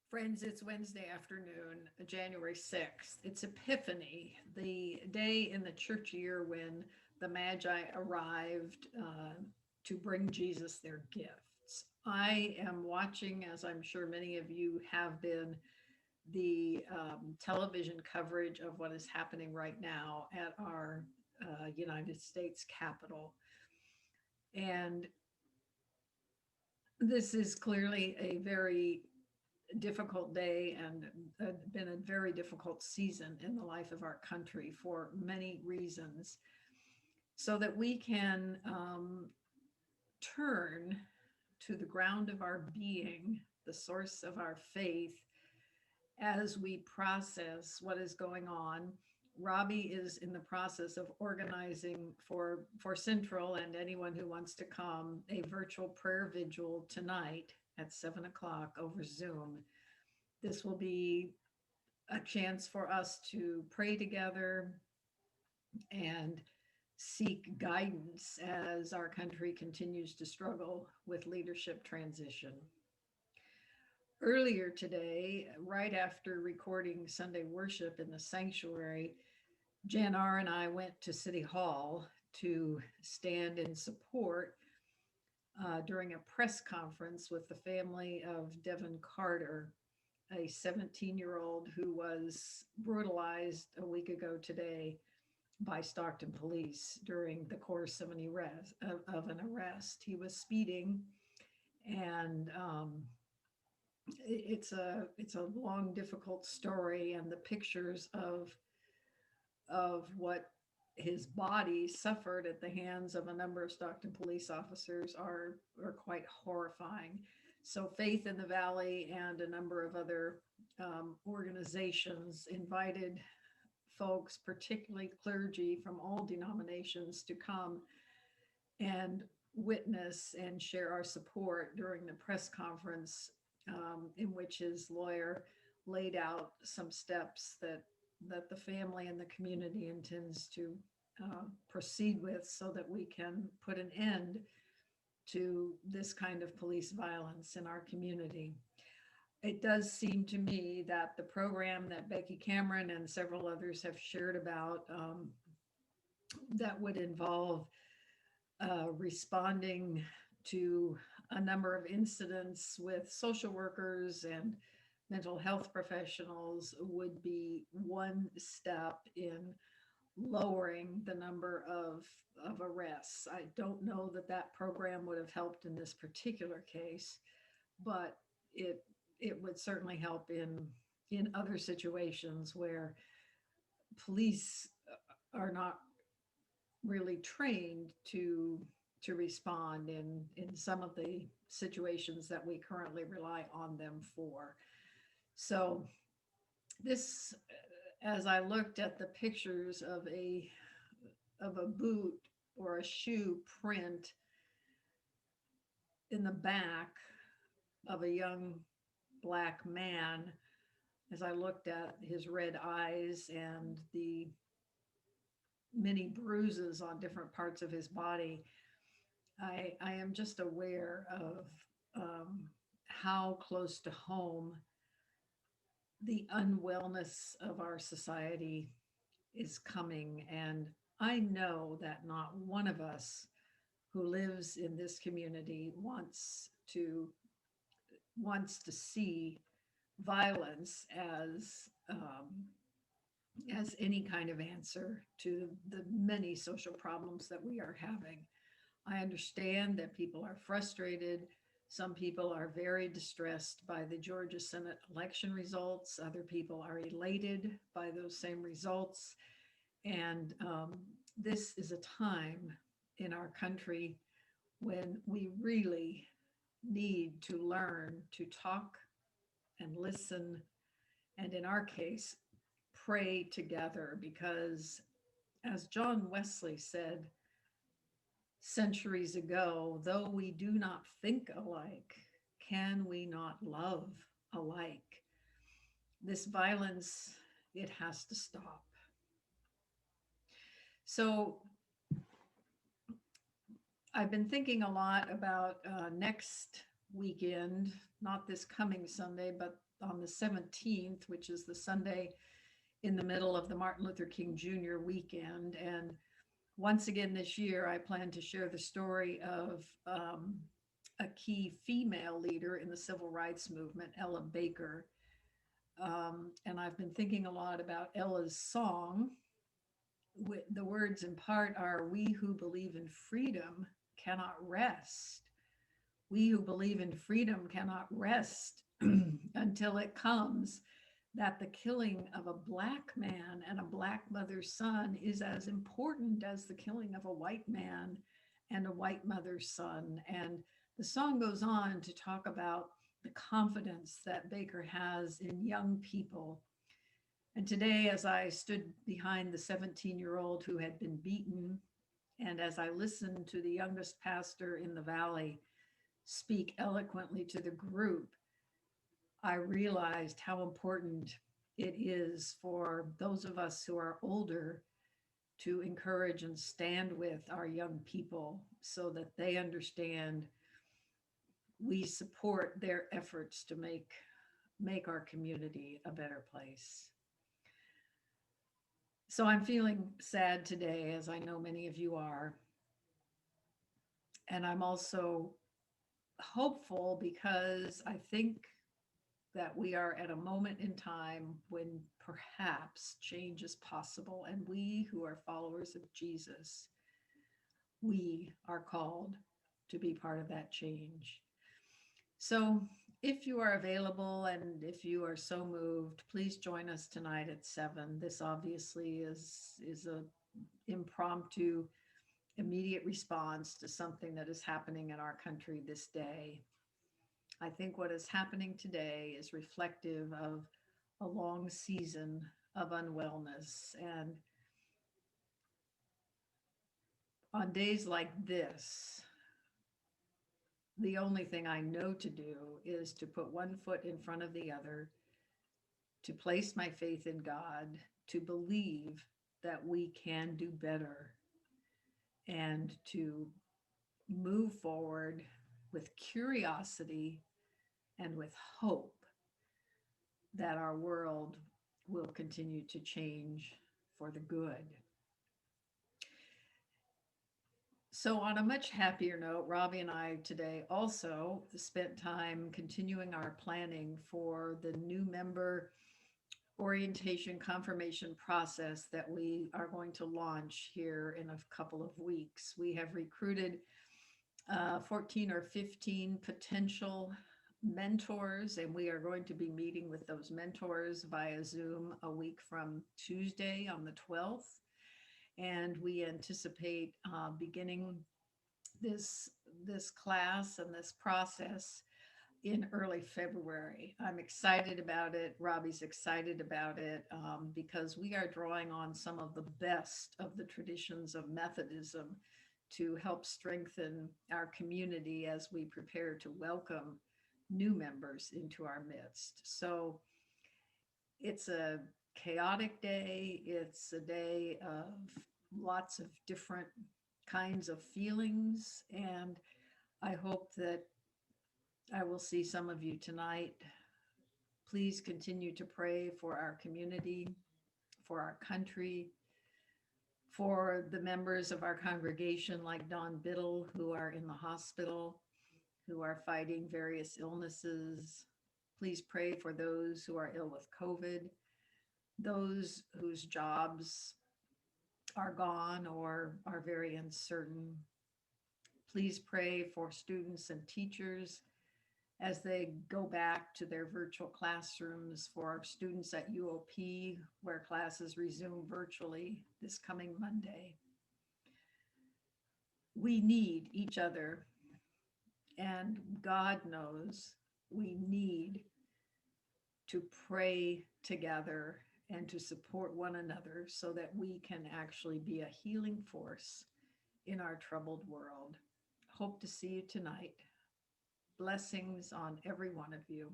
Friends, it's Wednesday afternoon, January 6th. It's Epiphany, the day in the church year when the Magi arrived to bring Jesus their gifts. I am watching, as I'm sure many of you have been, the television coverage of what is happening right now at our United States Capitol. And this is clearly a very difficult day and been a very difficult season in the life of our country for many reasons, so that we can turn to the ground of our being, the source of our faith, as we process what is going on. Robbie is in the process of organizing for Central and anyone who wants to come a virtual prayer vigil tonight at 7 o'clock over Zoom. This will be a chance for us to pray together and seek guidance as our country continues to struggle with leadership transition. Earlier today, right after recording Sunday worship in the sanctuary, Jan R. and I went to City Hall to stand in support during a press conference with the family of Devin Carter, a 17-year-old who was brutalized a week ago today by Stockton police during the course of an arrest. He was speeding, and it's a long, difficult story, and the pictures of what his body suffered at the hands of a number of Stockton police officers are quite horrifying. So Faith in the Valley and a number of other organizations invited folks, particularly clergy from all denominations, to come and witness and share our support during the press conference, in which his lawyer laid out some steps that the family and the community intends to proceed with, so that we can put an end to this kind of police violence in our community. It does seem to me that the program that Becky Cameron and several others have shared about, that would involve responding to a number of incidents with social workers and mental health professionals, would be one step in lowering the number of arrests. I don't know that that program would have helped in this particular case, but it would certainly help in other situations where police are not really trained to respond in some of the situations that we currently rely on them for. So this, as I looked at the pictures of a boot or a shoe print in the back of a young Black man, as I looked at his red eyes and the many bruises on different parts of his body, I am just aware of how close to home the unwellness of our society is coming. And I know that not one of us who lives in this community wants to see violence as any kind of answer to the many social problems that we are having. I understand that people are frustrated. Some people are very distressed by the Georgia Senate election results. Other people are elated by those same results. And this is a time in our country when we really need to learn to talk and listen, and in our case, pray together. Because, as John Wesley said centuries ago, though we do not think alike, can we not love alike? This violence, it has to stop. So I've been thinking a lot about next weekend, not this coming Sunday, but on the 17th, which is the Sunday in the middle of the Martin Luther King Jr. weekend. And once again this year, I plan to share the story of a key female leader in the civil rights movement, Ella Baker. And I've been thinking a lot about Ella's song. The words in part are, "We who believe in freedom cannot rest. We who believe in freedom cannot rest until it comes that the killing of a Black man and a Black mother's son is as important as the killing of a white man and a white mother's son." And the song goes on to talk about the confidence that Baker has in young people. And today, as I stood behind the 17-year-old who had been beaten, and as I listened to the youngest pastor in the valley speak eloquently to the group, I realized how important it is for those of us who are older to encourage and stand with our young people so that they understand we support their efforts to make our community a better place. So I'm feeling sad today, as I know many of you are. And I'm also hopeful because I think that we are at a moment in time when perhaps change is possible. And we who are followers of Jesus, we are called to be part of that change. So if you are available and if you are so moved, please join us tonight at 7. This obviously is a impromptu immediate response to something that is happening in our country this day. I think what is happening today is reflective of a long season of unwellness. And on days like this, the only thing I know to do is to put one foot in front of the other, to place my faith in God, to believe that we can do better, and to move forward with curiosity and with hope that our world will continue to change for the good. So, on a much happier note, Robbie and I today also spent time continuing our planning for the new member orientation confirmation process that we are going to launch here in a couple of weeks. We have recruited 14 or 15 potential mentors, and we are going to be meeting with those mentors via Zoom a week from Tuesday on the 12th. And we anticipate beginning this class and this process in early February. I'm excited about it. Robbie's excited about it because we are drawing on some of the best of the traditions of Methodism to help strengthen our community as we prepare to welcome new members into our midst. So it's a chaotic day. It's a day of lots of different kinds of feelings. And I hope that I will see some of you tonight. Please continue to pray for our community, for our country, for the members of our congregation like Don Biddle who are in the hospital, who are fighting various illnesses. Please pray for those who are ill with COVID, those whose jobs are gone or are very uncertain. Please pray for students and teachers as they go back to their virtual classrooms, for our students at UOP, where classes resume virtually this coming Monday. We need each other, and God knows we need to pray together and to support one another so that we can actually be a healing force in our troubled world. Hope to see you tonight. Blessings on every one of you.